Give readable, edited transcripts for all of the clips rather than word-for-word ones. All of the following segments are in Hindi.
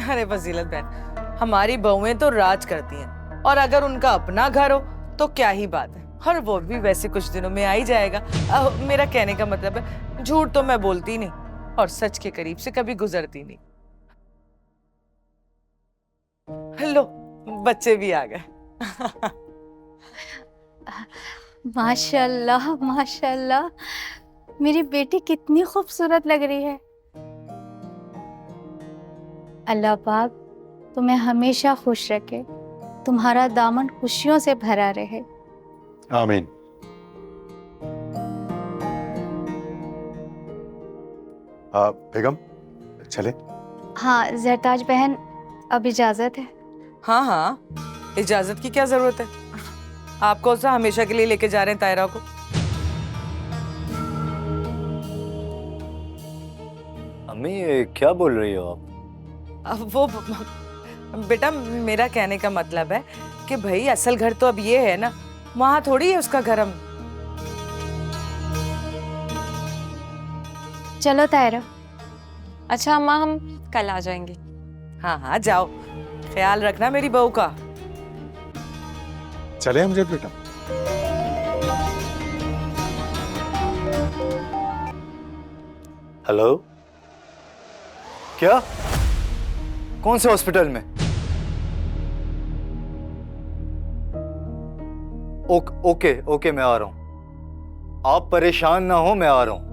अरे फजीलत बहन, हमारी बहुएं तो राज करती हैं और अगर उनका अपना घर हो तो क्या ही बात है। और वो भी वैसे कुछ दिनों में आ ही जाएगा। मेरा कहने का मतलब है झूठ तो मैं बोलती नहीं और सच के करीब से कभी गुजरती नहीं। लो बच्चे भी आ गए। माशाल्लाह माशाल्लाह, मेरी बेटी कितनी खूबसूरत लग रही है। अल्लाह पाक तुम्हें हमेशा खुश रखे, तुम्हारा दामन खुशियों से भरा रहे। आमीन। बेगम चले? हाँ जरताज बहन, अब इजाजत है। हाँ हाँ, इजाजत की क्या जरूरत है। आप कौन सा हमेशा के लिए लेके जा रहे हैं तायरा को? अम्मी ये क्या बोल रही हो आप? वो बेटा, मेरा कहने का मतलब है कि भाई असल घर तो अब ये है ना, वहां थोड़ी है उसका घर। हम चलो तायरा। अच्छा अम्मा, हम कल आ जाएंगे। हाँ हाँ जाओ, ख्याल रखना मेरी बहू का। चले अमजद बेटा? हेलो, क्या? कौन से हॉस्पिटल में? ओके ओके, मैं आ रहा हूं। आप परेशान ना हो, मैं आ रहा हूं।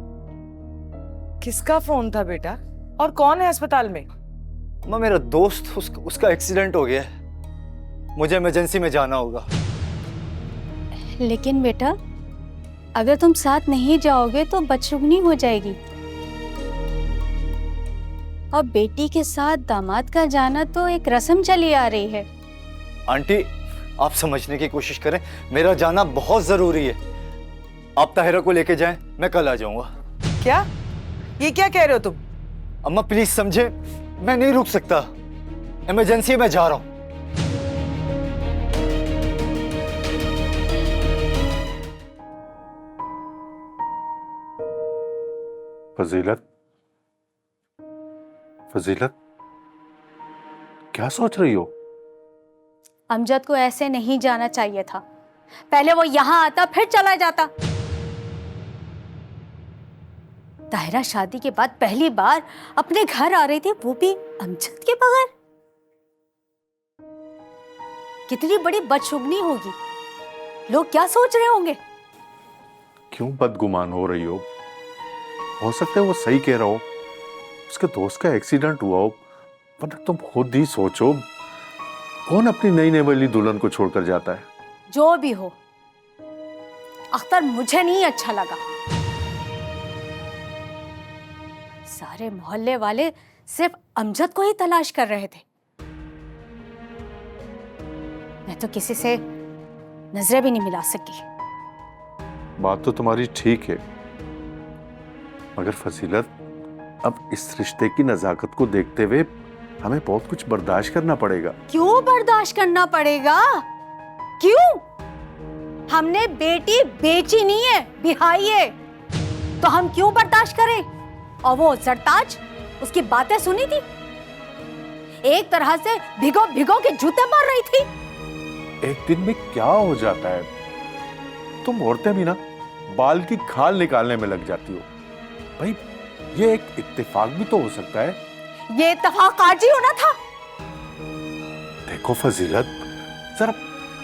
किसका फोन था बेटा और कौन है अस्पताल में? अम्मा मेरा दोस्त, उसका एक्सीडेंट हो गया है, मुझे इमरजेंसी में जाना होगा। लेकिन बेटा, अगर तुम साथ नहीं जाओगे तो बदशुगनी हो जाएगी। और बेटी के साथ दामाद का जाना तो एक रस्म चली आ रही है। आंटी, आप समझने की कोशिश करें, मेरा जाना बहुत जरूरी है। आप ताहिरा को लेके जाएं, मैं कल आ जाऊंगा। क्या? ये क्या कह रहे हो तुम? अम्मा प्लीज समझे, मैं नहीं रुक सकता, इमरजेंसी में जा रहा हूं। फजीलत, फजीलत, क्या सोच रही हो? अमजद को ऐसे नहीं जाना चाहिए था। पहले वो यहाँ आता फिर चला जाता। ताहिरा शादी के बाद पहली बार अपने घर आ रही थी, वो भी अमजद के बगैर। कितनी बड़ी बदशुगनी होगी, लोग क्या सोच रहे होंगे। क्यों बदगुमान हो रही हो सकता है वो सही कह रहा हो, उसके दोस्त का एक्सीडेंट हुआ हो। वरना तुम खुद ही सोचो, कौन अपनी नई नेवली दुल्हन को छोड़कर जाता है? जो भी हो, अख्तर मुझे नहीं अच्छा लगा। सारे मोहल्ले वाले सिर्फ अमजद को ही तलाश कर रहे थे। मैं तो किसी से नजरें भी नहीं मिला सकी। बात तो तुम्हारी ठीक है, मगर फजीलत, अब इस रिश्ते की नजाकत को देखते हुए हमें बहुत कुछ बर्दाश्त करना पड़ेगा। क्यों बर्दाश्त करना पड़ेगा? क्यों? हमने बेटी बेची नहीं है, बिहाई है। तो हम क्यों बर्दाश्त करें? और वो सरताज, उसकी बातें सुनी थी, एक तरह से भिगो भिगो के जूते मार रही थी। एक दिन में क्या हो जाता है, तुम औरतें भी ना बाल की खाल निकालने में लग जाती हो। भाई ये एक इत्तेफाक भी तो हो सकता है। ये इत्तेफाक आज ही होना था। देखो फजीलत, जरा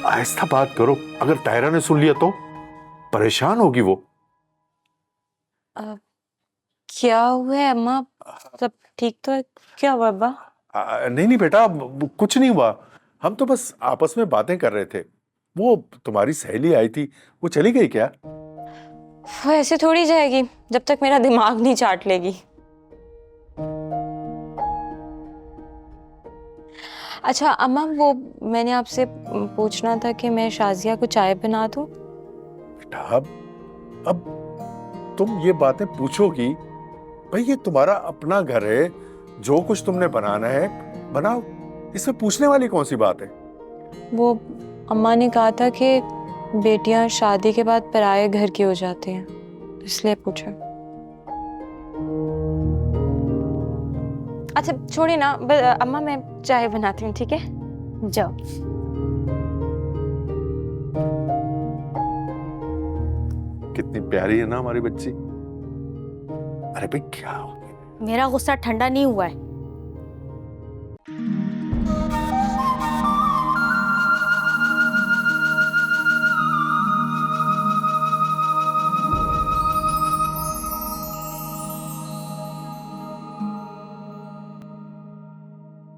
आहिस्ता बात करो, अगर तायरा ने सुन लिया तो परेशान होगी वो। क्या हुआ है अम्मा? सब ठीक तो है? क्या हुआ अब्बा? नहीं नहीं बेटा, कुछ नहीं हुआ, हम तो बस आपस में बातें कर रहे थे। वो तुम्हारी सहेली आई थी, वो चली गई क्या? वो ऐसे थोड़ी जाएगी जब तक मेरा दिमाग नहीं चाट लेगी। अच्छा अम्मा, वो मैंने आपसे पूछना था कि मैं शाजिया को चाय बना दूं? बेटा अब तुम ये बातें पूछोगी? भाई ये तुम्हारा अपना घर है, जो कुछ तुमने बनाना है बनाओ, इसमें पूछने वाली कौन सी बात है? वो अम्मा ने कहा था कि बेटियां शादी के बाद पराये घर की हो जाती हैं, इसलिए पूछा। अच्छा छोड़िए ना, अम्मा मैं चाय बनाती हूँ, ठीक है? जाओ। कितनी प्यारी है ना हमारी बच्ची। अरे भाई क्या हो गया? मेरा गुस्सा ठंडा नहीं हुआ है।